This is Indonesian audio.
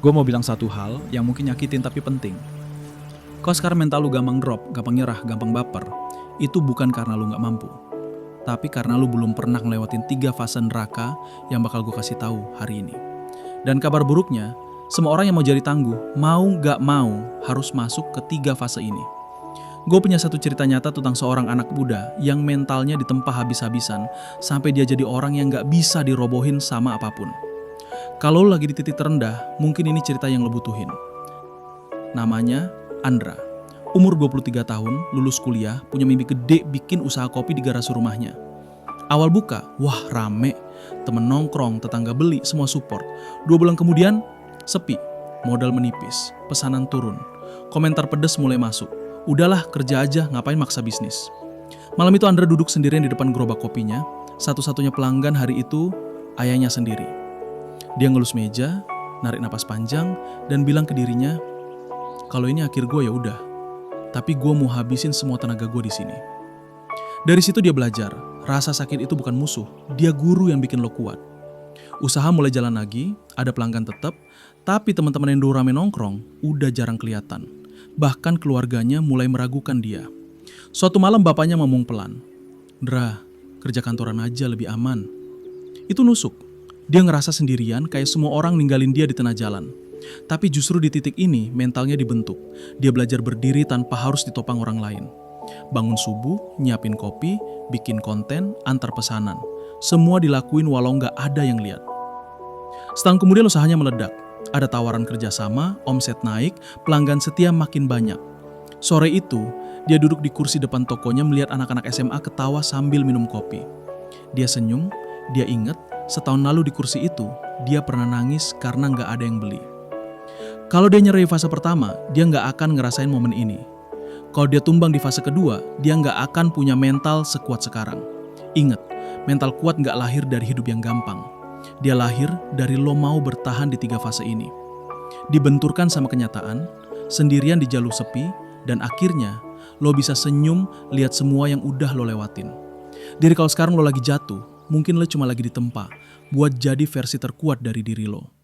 Gue mau bilang satu hal yang mungkin nyakitin tapi penting. Kalau sekarang mental lu gampang drop, gampang nyerah, gampang baper, itu bukan karena lu nggak mampu. Tapi karena lu belum pernah ngelewatin 3 fase neraka yang bakal gue kasih tahu hari ini. Dan kabar buruknya, semua orang yang mau jadi tangguh, mau nggak mau harus masuk ke 3 fase ini. Gue punya satu cerita nyata tentang seorang anak muda yang mentalnya ditempa habis-habisan sampai dia jadi orang yang nggak bisa dirobohin sama apapun. Kalau lu lagi di titik terendah, mungkin ini cerita yang lo butuhin. Namanya Andra. Umur 23 tahun, lulus kuliah, punya mimpi gede bikin usaha kopi di garasi rumahnya. Awal buka, wah rame. Temen nongkrong, tetangga beli, semua support. 2 bulan kemudian, sepi. Modal menipis, pesanan turun. Komentar pedes mulai masuk. Udahlah kerja aja, ngapain maksa bisnis. Malam itu Andra duduk sendirian di depan gerobak kopinya. Satu-satunya pelanggan hari itu, ayahnya sendiri. Dia ngelus meja, narik napas panjang, dan bilang ke dirinya, kalau ini akhir gue ya udah, tapi gue mau habisin semua tenaga gue di sini. Dari situ dia belajar, rasa sakit itu bukan musuh, dia guru yang bikin lo kuat. Usaha mulai jalan lagi, ada pelanggan tetap, tapi teman-teman yang dulu rame nongkrong udah jarang kelihatan. Bahkan keluarganya mulai meragukan dia. Suatu malam bapaknya ngomong pelan, "Ndra, kerja kantoran aja lebih aman." Itu nusuk. Dia ngerasa sendirian kayak semua orang ninggalin dia di tengah jalan. Tapi justru di titik ini mentalnya dibentuk. Dia belajar berdiri tanpa harus ditopang orang lain. Bangun subuh, nyiapin kopi, bikin konten, antar pesanan. Semua dilakuin walau nggak ada yang lihat. Setahun kemudian usahanya meledak. Ada tawaran kerjasama, omset naik, pelanggan setia makin banyak. Sore itu, dia duduk di kursi depan tokonya melihat anak-anak SMA ketawa sambil minum kopi. Dia senyum, dia ingat setahun lalu di kursi itu, dia pernah nangis karena nggak ada yang beli. Kalau dia nyerah di fase pertama, dia nggak akan ngerasain momen ini. Kalau dia tumbang di fase kedua, dia nggak akan punya mental sekuat sekarang. Ingat, mental kuat nggak lahir dari hidup yang gampang. Dia lahir dari lo mau bertahan di 3 fase ini. Dibenturkan sama kenyataan, sendirian di jalur sepi, dan akhirnya lo bisa senyum lihat semua yang udah lo lewatin. Jadi kalau sekarang lo lagi jatuh, mungkin lo cuma lagi ditempa buat jadi versi terkuat dari diri lo.